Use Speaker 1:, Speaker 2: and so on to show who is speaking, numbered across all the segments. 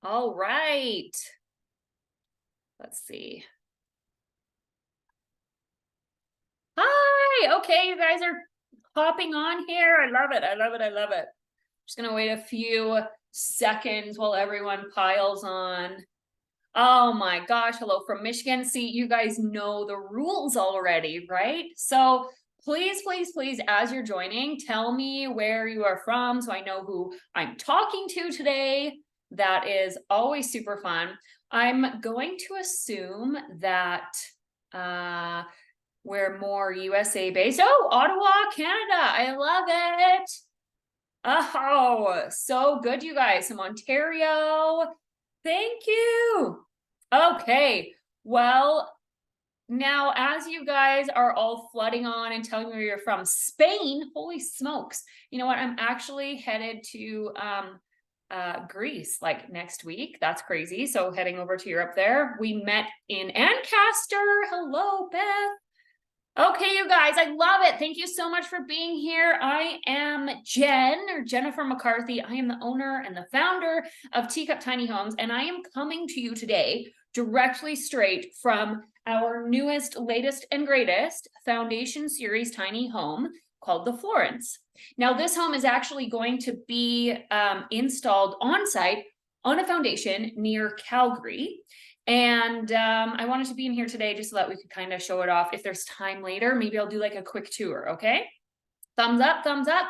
Speaker 1: All right. Let's see. Hi. Okay, you guys are hopping on here. I love it. I love it. I love it. Just gonna wait a few seconds while everyone piles on. Oh my gosh, hello from Michigan. See, you guys know the rules already, right? So please, please, please, as you're joining, tell me where you are from so I know who I'm talking to today. That is always super fun. I'm going to assume that we're more USA based. Oh, Ottawa, Canada. I love it. Oh, so good, you guys. From Ontario. Thank you. Okay. Well, now as you guys are all flooding on and telling me where you're from, Spain, holy smokes. You know what? I'm actually headed to Greece like next week. That's crazy. So heading over to Europe there. We met in Ancaster. Hello, Beth. Okay, you guys, I love it. Thank you so much for being here. I am Jen, or Jennifer McCarthy. I am the owner and the founder of Teacup Tiny Homes, and I am coming to you today directly straight from our newest, latest, and greatest foundation series tiny home called the Florence. Now, this home is actually going to be installed on site on a foundation near Calgary. And I wanted to be in here today just so that we could kind of show it off. If there's time later, maybe I'll do like a quick tour, okay? Thumbs up, thumbs up.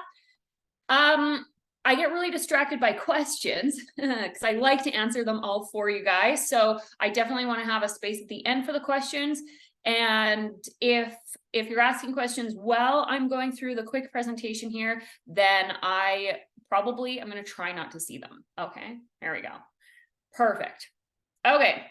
Speaker 1: I get really distracted by questions because I like to answer them all for you guys. So I definitely want to have a space at the end for the questions. And if you're asking questions while I'm going through the quick presentation here, then I'm going to try not to see them. Okay, there we go. Perfect. Okay.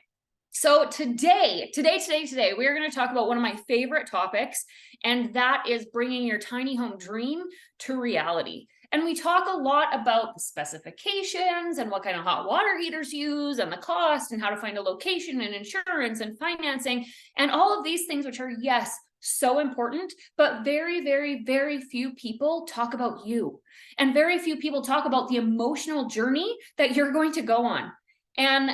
Speaker 1: So today, we're going to talk about one of my favorite topics, and that is bringing your tiny home dream to reality. And we talk a lot about the specifications and what kind of hot water heaters use and the cost and how to find a location and insurance and financing and all of these things, which are, yes, so important, but very, very, very few people talk about you. And very few people talk about the emotional journey that you're going to go on. And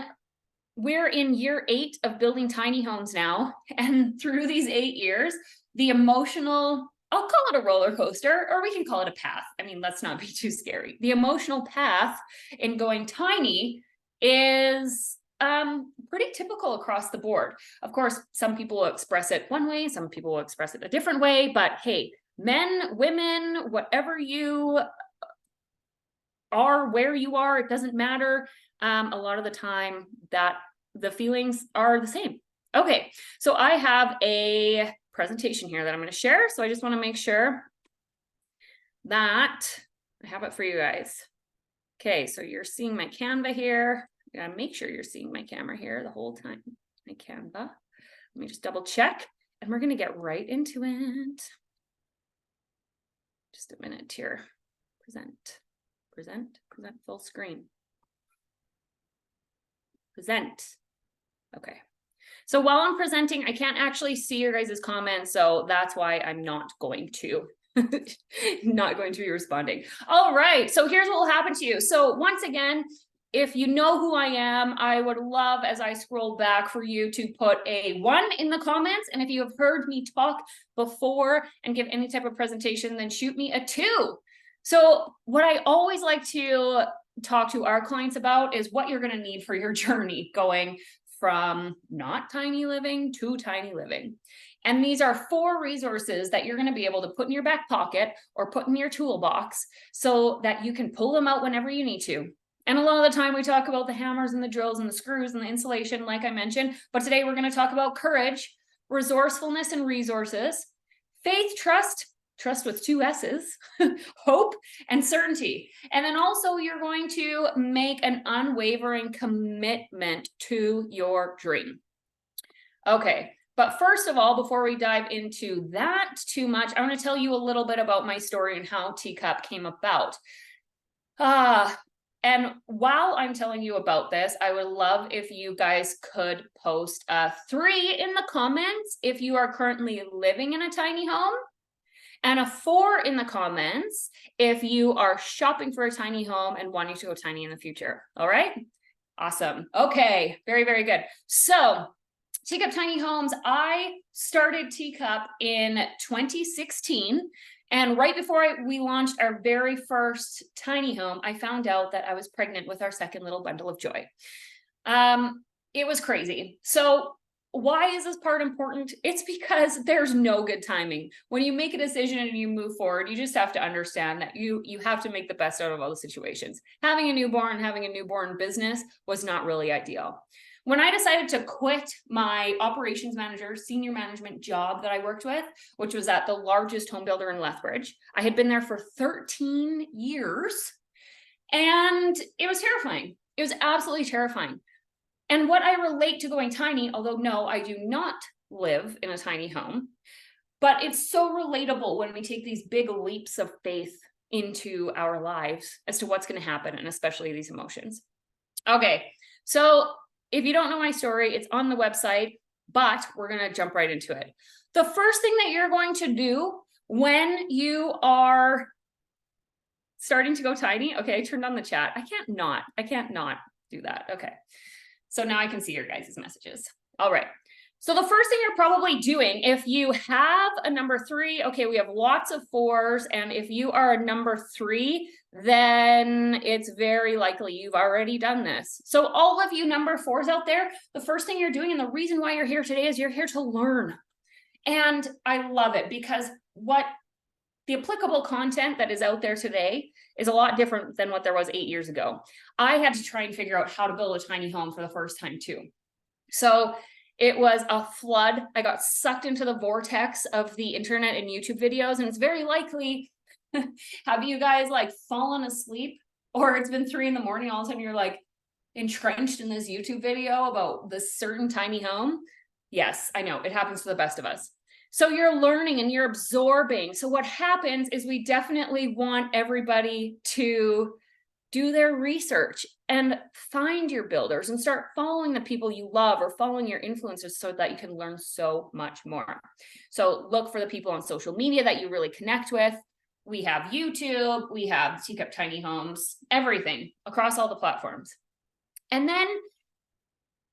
Speaker 1: we're in year 8 of building tiny homes now. And through these 8 years, the emotional, I'll call it a roller coaster, or we can call it a path. I mean, let's not be too scary. The emotional path in going tiny is pretty typical across the board. Of course, some people will express it one way, some people will express it a different way, but hey, men, women, whatever you are, where you are, it doesn't matter. A lot of the time that the feelings are the same. Okay, so I have a presentation here that I'm going to share. So I just want to make sure that I have it for you guys. Okay, so you're seeing my Canva here. I gotta make sure you're seeing my camera here the whole time. My Canva. Let me just double check, and we're going to get right into it. Just a minute here. Present full screen. Present. Okay. So while I'm presenting, I can't actually see your guys' comments, so that's why I'm not going to be responding. All right, so here's what will happen to you. So once again, if you know who I am, I would love, as I scroll back, for you to put a 1 in the comments. And if you have heard me talk before and give any type of presentation, then shoot me a 2. So what I always like to talk to our clients about is what you're going to need for your journey going from not tiny living to tiny living. And these are 4 resources that you're going to be able to put in your back pocket or put in your toolbox so that you can pull them out whenever you need to. And a lot of the time we talk about the hammers and the drills and the screws and the insulation, like I mentioned, but today we're going to talk about courage, resourcefulness and resources, faith, trust with 2 S's, hope, and certainty. And then also you're going to make an unwavering commitment to your dream. Okay, but first of all, before we dive into that too much, I want to tell you a little bit about my story and how Teacup came about. And while I'm telling you about this, I would love if you guys could post a 3 in the comments if you are currently living in a tiny home, and a 4 in the comments if you are shopping for a tiny home and wanting to go tiny in the future. All right. Awesome. Okay. Very, very good. So Teacup Tiny Homes, I started Teacup in 2016. And right before we launched our very first tiny home, I found out that I was pregnant with our second little bundle of joy. It was crazy. So why is this part important? It's because there's no good timing. When you make a decision and you move forward, you just have to understand that you have to make the best out of all the situations. Having a newborn business was not really ideal. When I decided to quit my operations manager, senior management job that I worked with, which was at the largest home builder in Lethbridge, I had been there for 13 years and it was terrifying. It was absolutely terrifying. And what I relate to going tiny, although no, I do not live in a tiny home, but it's so relatable when we take these big leaps of faith into our lives as to what's going to happen, and especially these emotions. Okay, so if you don't know my story, it's on the website, but we're going to jump right into it. The first thing that you're going to do when you are starting to go tiny, okay, I turned on the chat. I can't not do that. Okay. So now I can see your guys' messages. All right. So the first thing you're probably doing, if you have a number 3, okay, we have lots of 4s. And if you are a number 3, then it's very likely you've already done this. So all of you number 4s out there, the first thing you're doing, and the reason why you're here today, is you're here to learn. And I love it because what the applicable content that is out there today is a lot different than what there was 8 years ago. I had to try and figure out how to build a tiny home for the first time too. So it was a flood. I got sucked into the vortex of the internet and YouTube videos, and it's very likely, have you guys like fallen asleep, or it's been 3 a.m, all of a sudden you're like entrenched in this YouTube video about this certain tiny home? Yes, I know, it happens to the best of us. So you're learning and you're absorbing. So what happens is we definitely want everybody to do their research and find your builders and start following the people you love or following your influencers so that you can learn so much more. So look for the people on social media that you really connect with. We have YouTube, we have Teacup Tiny Homes, everything across all the platforms. And then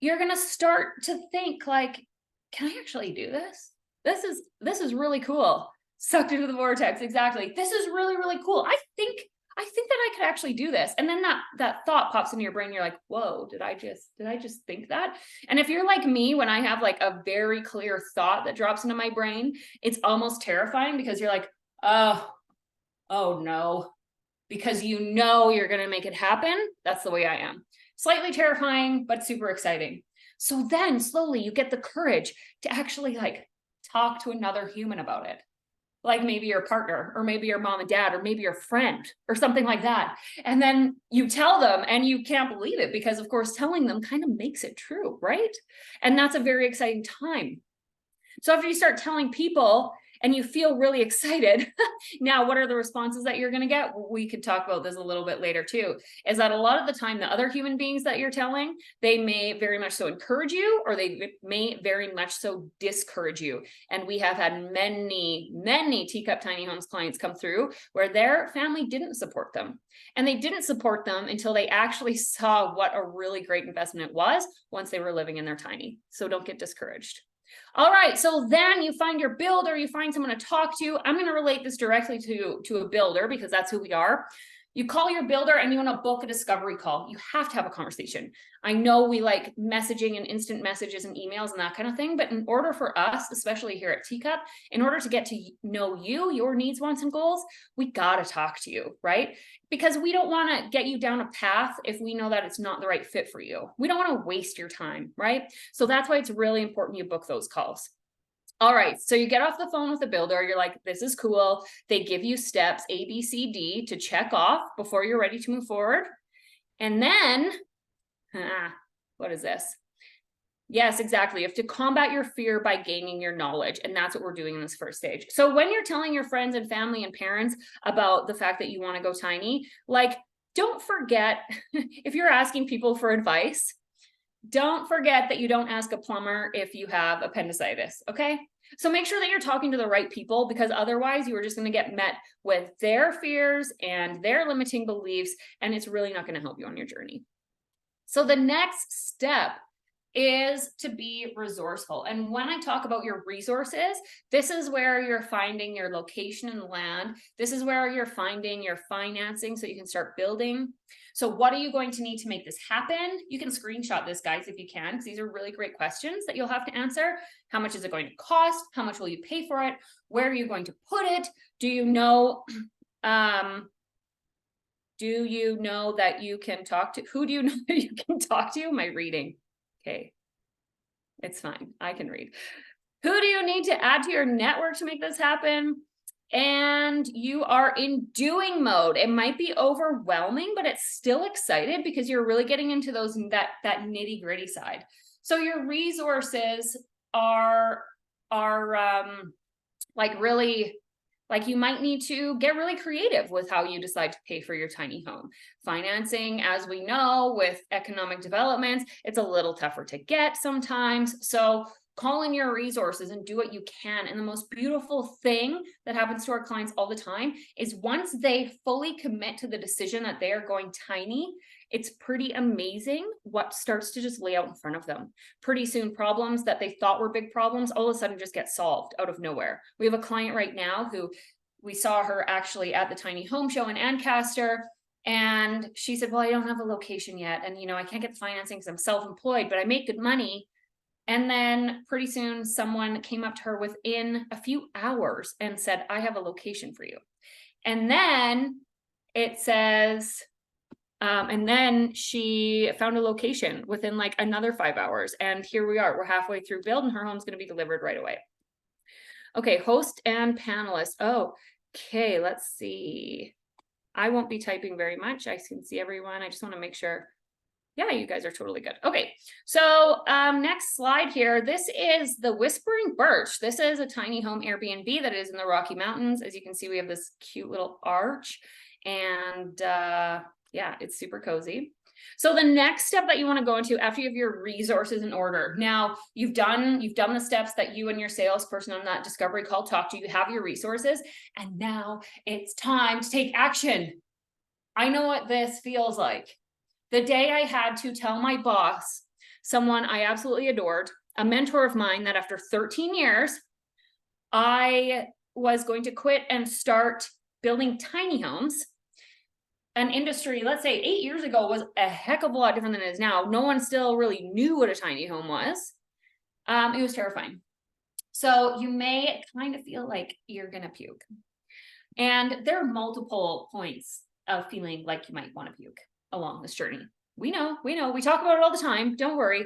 Speaker 1: you're going to start to think like, can I actually do this? This is really cool. Sucked into the vortex. Exactly. This is really, really cool. I think that I could actually do this. And then that thought pops into your brain. You're like, whoa, did I just think that? And if you're like me, when I have like a very clear thought that drops into my brain, it's almost terrifying because you're like, oh no, because you know you're going to make it happen. That's the way I am. Slightly terrifying, but super exciting. So then slowly you get the courage to actually like talk to another human about it. Like maybe your partner, or maybe your mom and dad, or maybe your friend, or something like that. And then you tell them and you can't believe it because of course telling them kind of makes it true, right? And that's a very exciting time. So after you start telling people and you feel really excited, now what are the responses that you're going to get? We could talk about this a little bit later too, is that a lot of the time, the other human beings that you're telling, they may very much so encourage you, or they may very much so discourage you. And we have had many Teacup Tiny Homes clients come through where their family didn't support them. And they didn't support them until they actually saw what a really great investment it was once they were living in their tiny. So don't get discouraged. All right, so then you find your builder, you find someone to talk to. I'm going to relate this directly to a builder because that's who we are. You call your builder and you want to book a discovery call. You have to have a conversation. I know we like messaging and instant messages and emails and that kind of thing, but in order for us, especially here at Teacup, in order to get to know you, your needs, wants, and goals, we got to talk to you, right? Because we don't want to get you down a path if we know that it's not the right fit for you. We don't want to waste your time, right? So that's why it's really important you book those calls. All right, so you get off the phone with the builder. You're like, this is cool. They give you steps A, B, C, D to check off before you're ready to move forward. And then, what is this? Yes, exactly. You have to combat your fear by gaining your knowledge. And that's what we're doing in this first stage. So when you're telling your friends and family and parents about the fact that you want to go tiny, like, don't forget, if you're asking people for advice, don't forget that you don't ask a plumber if you have appendicitis, okay? So make sure that you're talking to the right people, because otherwise you are just going to get met with their fears and their limiting beliefs, and it's really not going to help you on your journey. So the next step is to be resourceful. And when I talk about your resources, this is where you're finding your location and land. This is where you're finding your financing so you can start building. So what are you going to need to make this happen? You can screenshot this, guys, if you can, because these are really great questions that you'll have to answer. How much is it going to cost? How much will you pay for it? Where are you going to put it? Do you know that you can talk to? Who do you know that you can talk to? Am I reading? Okay, it's fine. I can read. Who do you need to add to your network to make this happen? And you are in doing mode. It might be overwhelming, but it's still excited because you're really getting into that nitty gritty side. So your resources are like really, like you might need to get really creative with how you decide to pay for your tiny home. Financing, as we know, with economic developments, it's a little tougher to get sometimes. So call in your resources and do what you can. And the most beautiful thing that happens to our clients all the time is once they fully commit to the decision that they are going tiny, it's pretty amazing what starts to just lay out in front of them. Pretty soon, problems that they thought were big problems all of a sudden just get solved out of nowhere. We have a client right now who we saw her actually at the tiny home show in Ancaster. And she said, well, I don't have a location yet. And, I can't get the financing because I'm self-employed, but I make good money. And then pretty soon someone came up to her within a few hours and said, I have a location for you. And then it says, and then she found a location within like another 5 hours. And here we are, we're halfway through build and her home's going to be delivered right away. Okay, host and panelist. Oh, okay, let's see. I won't be typing very much. I can see everyone. I just want to make sure. Yeah, you guys are totally good. Okay, so next slide here. This is the Whispering Birch. This is a tiny home Airbnb that is in the Rocky Mountains. As you can see, we have this cute little arch and yeah, it's super cozy. So the next step that you want to go into after you have your resources in order. Now you've done the steps that you and your salesperson on that discovery call talked to. You have your resources and now it's time to take action. I know what this feels like. The day I had to tell my boss, someone I absolutely adored, a mentor of mine, that after 13 years, I was going to quit and start building tiny homes. An industry, let's say 8 years ago, was a heck of a lot different than it is now. No one still really knew what a tiny home was. It was terrifying. So you may kind of feel like you're going to puke. And there are multiple points of feeling like you might want to puke along this journey. We know, we talk about it all the time, don't worry,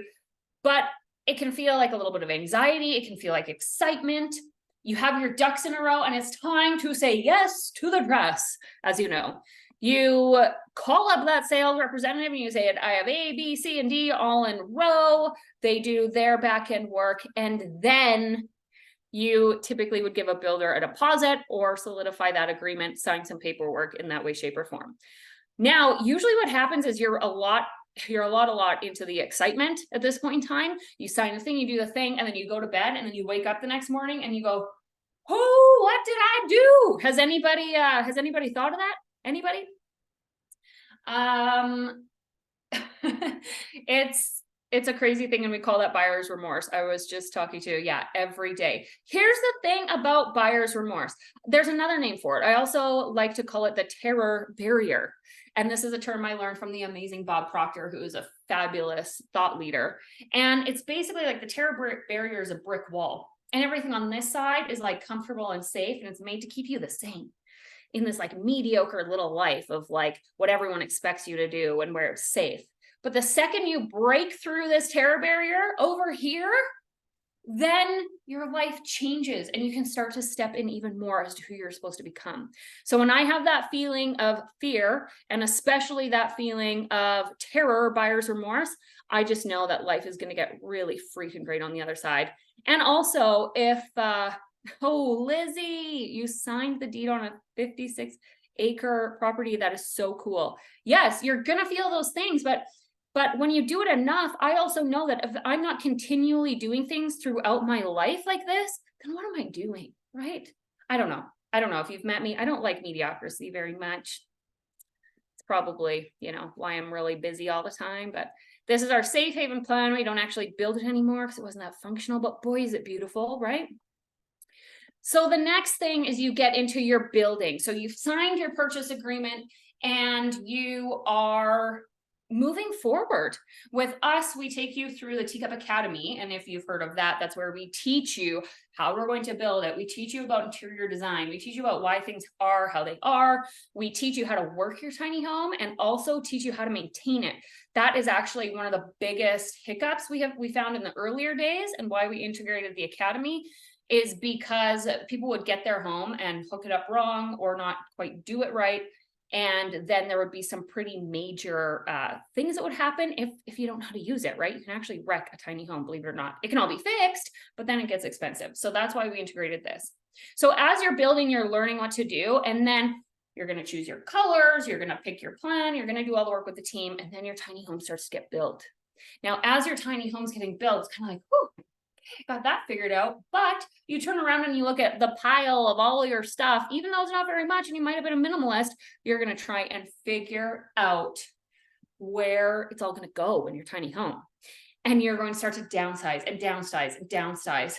Speaker 1: but it can feel like a little bit of anxiety. It can feel like excitement. You have your ducks in a row and it's time to say yes to the dress. As you know, you call up that sales representative and you say, I have A, B, C, and D all in row. They do their back end work. And then you typically would give a builder a deposit or solidify that agreement, sign some paperwork in that way, shape, or form. Now, usually what happens is you're a lot into the excitement at this point in time. You sign the thing, you do the thing, and then you go to bed, and then you wake up the next morning and you go, oh, what did I do? Has anybody thought of that? Anybody? It's a crazy thing, and we call that buyer's remorse. I was just talking to, every day. Here's the thing about buyer's remorse. There's another name for it. I also like to call it the terror barrier. And this is a term I learned from the amazing Bob Proctor, who is a fabulous thought leader. And it's basically like the terror barrier is a brick wall. And everything on this side is like comfortable and safe, and it's made to keep you the same in this like mediocre little life of like what everyone expects you to do and where it's safe. But the second you break through this terror barrier over here, then your life changes and you can start to step in even more as to who you're supposed to become. So when I have that feeling of fear, and especially that feeling of terror, buyer's remorse, I just know that life is going to get really freaking great on the other side. And also if, oh, Lizzie, you signed the deed on a 56-acre property. That is so cool. Yes, you're going to feel those things, but when you do it enough, I also know that if I'm not continually doing things throughout my life like this, then what am I doing, right? I don't know. If you've met me, I don't like mediocrity very much. It's probably, why I'm really busy all the time, but This is our safe haven plan. We don't actually build it anymore because it wasn't that functional, but boy, is it beautiful, right? So the next thing is you get into your building. So you've signed your purchase agreement and you are moving forward. With us, we take you through the Teacup Academy. And if you've heard of that, that's where we teach you how we're going to build it. We teach you about interior design. We teach you about why things are how they are. We teach you how to work your tiny home and also teach you how to maintain it. That is actually one of the biggest hiccups we found in the earlier days, and why we integrated the Academy is because people would get their home and hook it up wrong or not quite do it right. And then there would be some pretty major things that would happen if you don't know how to use it, right? You can actually wreck a tiny home, believe it or not. It can all be fixed, but then it gets expensive. So that's why we integrated this. So as you're building, you're learning what to do, and then you're going to choose your colors, you're going to pick your plan, you're going to do all the work with the team, and then your tiny home starts to get built. Now, as your tiny home's getting built, it's kind of like, whew, got that figured out. But you turn around and you look at the pile of all your stuff, even though it's not very much and you might have been a minimalist, you're going to try and figure out where it's all going to go in your tiny home. And you're going to start to downsize and downsize and downsize.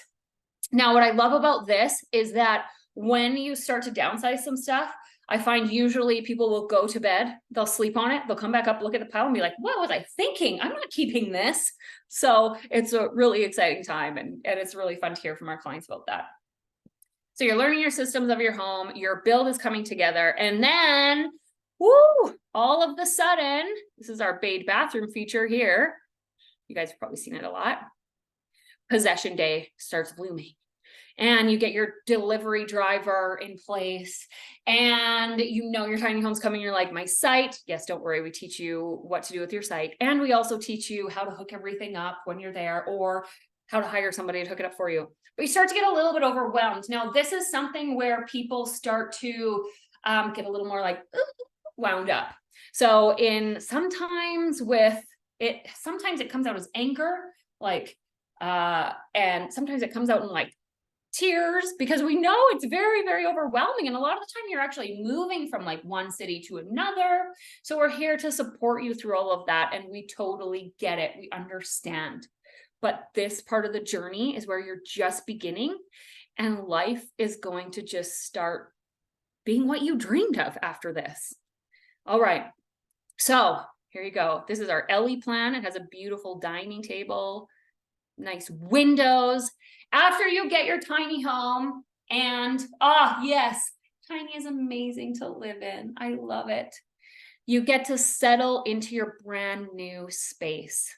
Speaker 1: Now, what I love about this is that when you start to downsize some stuff, I find usually people will go to bed, they'll sleep on it, they'll come back up, look at the pile and be like, what was I thinking? I'm not keeping this. So it's a really exciting time, and it's really fun to hear from our clients about that. So you're learning your systems of your home, your build is coming together, and then, woo, all of the sudden, this is our Bade bathroom feature here. You guys have probably seen it a lot. Possession day starts looming. And you get your delivery driver in place, and you know your tiny home's coming. You're like, my site. Yes, don't worry. We teach you what to do with your site. And we also teach you how to hook everything up when you're there, or how to hire somebody to hook it up for you. But you start to get a little bit overwhelmed. Now, this is something where people start to get a little more like wound up. So sometimes it comes out as anger, and sometimes it comes out in like tears, because we know it's very, very overwhelming. And a lot of the time you're actually moving from like one city to another. So we're here to support you through all of that. And we totally get it. We understand. But this part of the journey is where you're just beginning, and life is going to just start being what you dreamed of after this. All right. So here you go. This is our Ellie plan. It has a beautiful dining table, nice windows. After you get your tiny home, and yes, tiny is amazing to live in. I love it. You get to settle into your brand new space.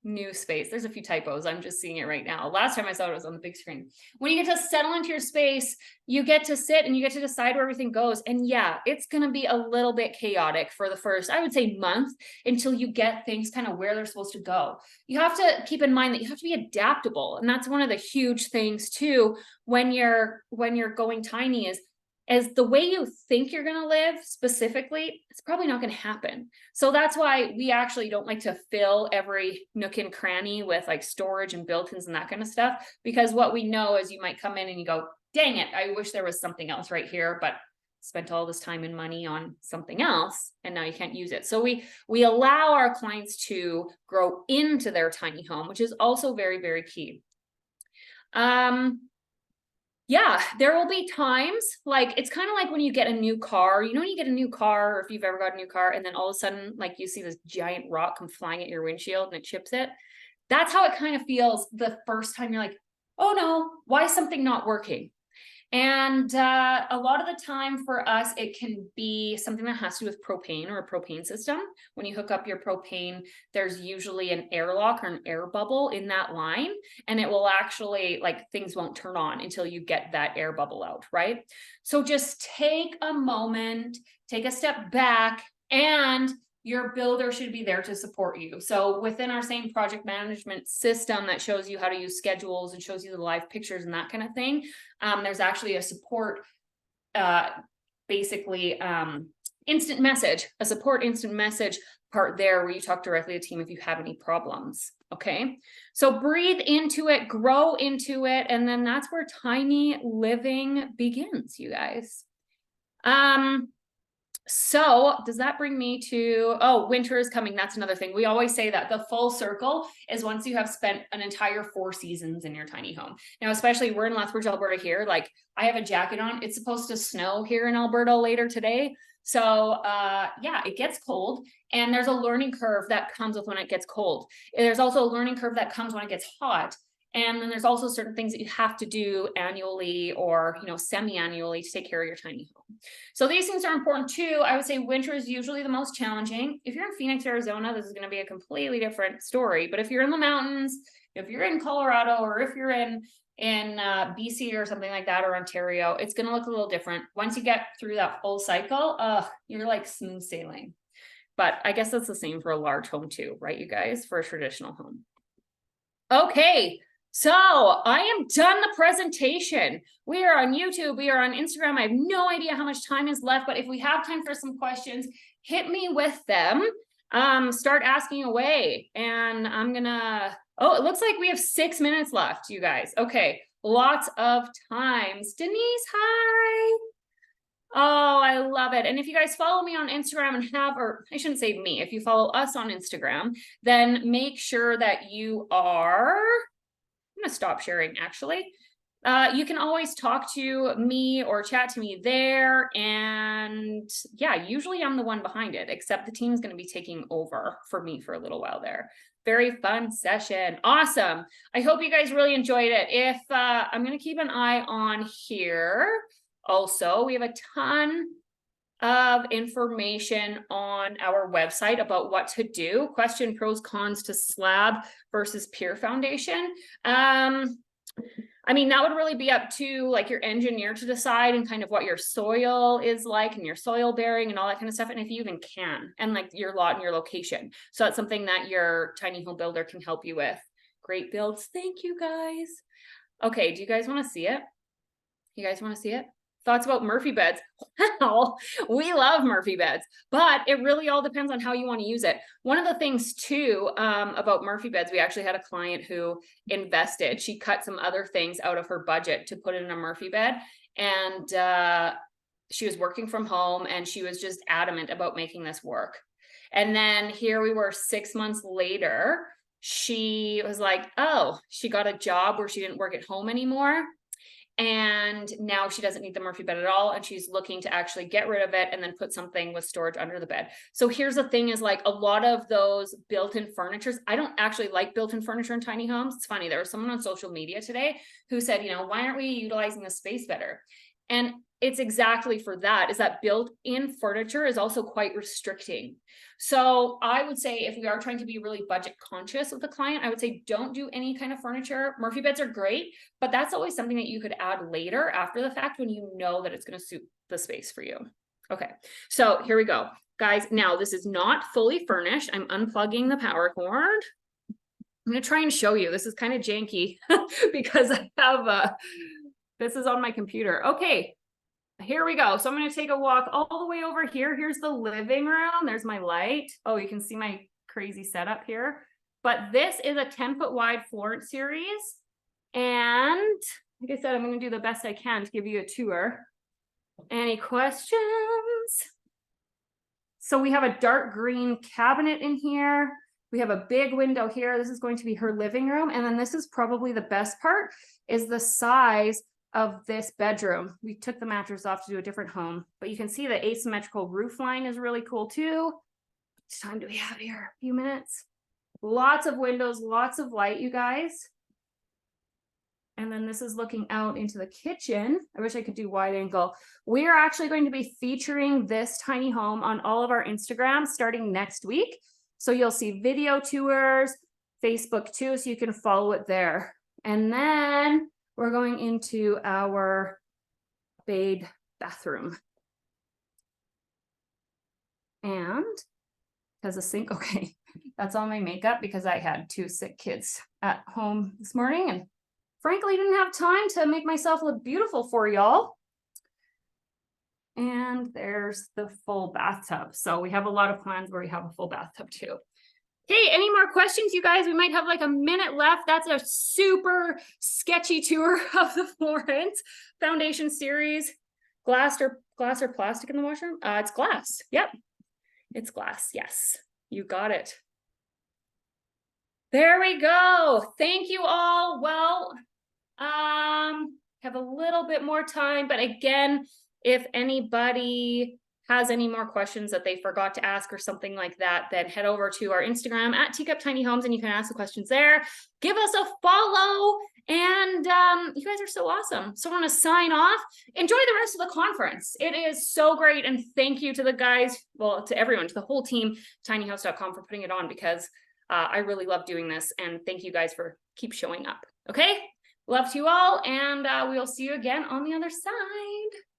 Speaker 1: New space. There's a few typos. I'm just seeing it right now. Last time I saw it was on the big screen. When you get to settle into your space, you get to sit and you get to decide where everything goes. And yeah, it's going to be a little bit chaotic for the first, I would say, month, until you get things kind of where they're supposed to go. You have to keep in mind that you have to be adaptable. And that's one of the huge things too, when you're going tiny, is the way you think you're going to live specifically, it's probably not going to happen. So that's why we actually don't like to fill every nook and cranny with like storage and built-ins and that kind of stuff, because what we know is you might come in and you go, dang it, I wish there was something else right here, but spent all this time and money on something else and now you can't use it. So we allow our clients to grow into their tiny home, which is also very, very key. Yeah, there will be times, like, it's kind of like when you get a new car, when you get a new car, or if you've ever got a new car, and then all of a sudden, like, you see this giant rock come flying at your windshield and it chips it. That's how it kind of feels the first time. You're like, oh no, why is something not working? And a lot of the time for us, it can be something that has to do with propane or a propane system. When you hook up your propane, there's usually an airlock or an air bubble in that line, and it will actually, like, things won't turn on until you get that air bubble out, right? So just take a moment, take a step back, and your builder should be there to support you. So within our same project management system that shows you how to use schedules and shows you the live pictures and that kind of thing, there's actually a support, instant message part there where you talk directly to the team if you have any problems. Okay, so breathe into it, grow into it, and then that's where tiny living begins, you guys. So does that bring me to, oh, winter is coming. That's another thing. We always say that the full circle is once you have spent an entire 4 seasons in your tiny home. Now, especially we're in Lethbridge, Alberta here. Like I have a jacket on. It's supposed to snow here in Alberta later today. So yeah, it gets cold, and there's a learning curve that comes with when it gets cold. There's also a learning curve that comes when it gets hot. And then there's also certain things that you have to do annually or, semi-annually to take care of your tiny home. So these things are important too. I would say winter is usually the most challenging. If you're in Phoenix, Arizona, this is going to be a completely different story. But if you're in the mountains, if you're in Colorado, or if you're in BC or something like that, or Ontario, it's going to look a little different. Once you get through that full cycle, you're like smooth sailing. But I guess that's the same for a large home too, right, you guys, for a traditional home. Okay. So I am done the presentation. We are on YouTube. We are on Instagram. I have no idea how much time is left, but if we have time for some questions, hit me with them. Start asking away. And I'm gonna, oh, it looks like we have 6 minutes left, you guys. Okay, lots of times. Denise, hi. Oh, I love it. And if you guys follow me on Instagram and or I shouldn't say me, if you follow us on Instagram, then make sure that you are, I'm gonna stop sharing actually. You can always talk to me or chat to me there. And yeah, usually I'm the one behind it, except the team's gonna be taking over for me for a little while there. Very fun session. Awesome. I hope you guys really enjoyed it. If I'm gonna keep an eye on here. Also, we have a ton of information on our website about what to do. Question pros, cons to slab versus pier foundation. I mean, that would really be up to like your engineer to decide, and kind of what your soil is like and your soil bearing and all that kind of stuff. And if you even can, and like your lot and your location. So that's something that your tiny home builder can help you with. Great builds. Thank you guys. Okay. Do you guys want to see it? You guys want to see it? Thoughts about Murphy beds? Well, we love Murphy beds, but it really all depends on how you want to use it. One of the things too about Murphy beds, we actually had a client who invested. She cut some other things out of her budget to put in a Murphy bed, and she was working from home, and she was just adamant about making this work. And then here we were 6 months later. She was like, oh, she got a job where she didn't work at home anymore. And now she doesn't need the Murphy bed at all. And she's looking to actually get rid of it and then put something with storage under the bed. So here's the thing is, like, a lot of those built-in furnitures, I don't actually like built-in furniture in tiny homes. It's funny. There was someone on social media today who said, why aren't we utilizing the space better? And it's exactly for that, is that built-in furniture is also quite restricting. So I would say, if we are trying to be really budget conscious with the client, I would say don't do any kind of furniture. Murphy beds are great, but that's always something that you could add later after the fact when you know that it's going to suit the space for you. Okay, so here we go. Guys, now this is not fully furnished. I'm unplugging the power cord. I'm going to try and show you. This is kind of janky because I have this is on my computer. Okay, here we go. So I'm going to take a walk all the way over here. Here's the living room. There's my light. Oh, you can see my crazy setup here. But this is a 10-foot wide Florence series. And like I said, I'm going to do the best I can to give you a tour. Any questions? So we have a dark green cabinet in here. We have a big window here. This is going to be her living room. And then this is probably the best part, is the size of this bedroom. We took the mattress off to do a different home, but you can see the asymmetrical roof line is really cool too. How much time do we have here? A few minutes. Lots of windows, lots of light, you guys. And then this is looking out into the kitchen. I wish I could do wide angle. We are actually going to be featuring this tiny home on all of our Instagrams starting next week. So you'll see video tours, Facebook too, so you can follow it there. And then we're going into our bathe bathroom. And has a sink. Okay, that's all my makeup because I had 2 sick kids at home this morning and frankly didn't have time to make myself look beautiful for y'all. And there's the full bathtub. So we have a lot of plans where we have a full bathtub too. Okay, any more questions, you guys? We might have like a minute left. That's a super sketchy tour of the Florence Foundation series. Glass glass or plastic in the washroom? It's glass. Yep. It's glass. Yes, you got it. There we go. Thank you all. Well, have a little bit more time, but again, if anybody has any more questions that they forgot to ask or something like that, then head over to our Instagram at Teacup Tiny Homes and you can ask the questions there. Give us a follow, and you guys are so awesome. So I want to sign off. Enjoy the rest of the conference. It is so great, and thank you to the guys, well, to everyone, to the whole team, tinyhouse.com, for putting it on, because I really love doing this, and thank you guys for keep showing up. Okay, love to you all, and we will see you again on the other side.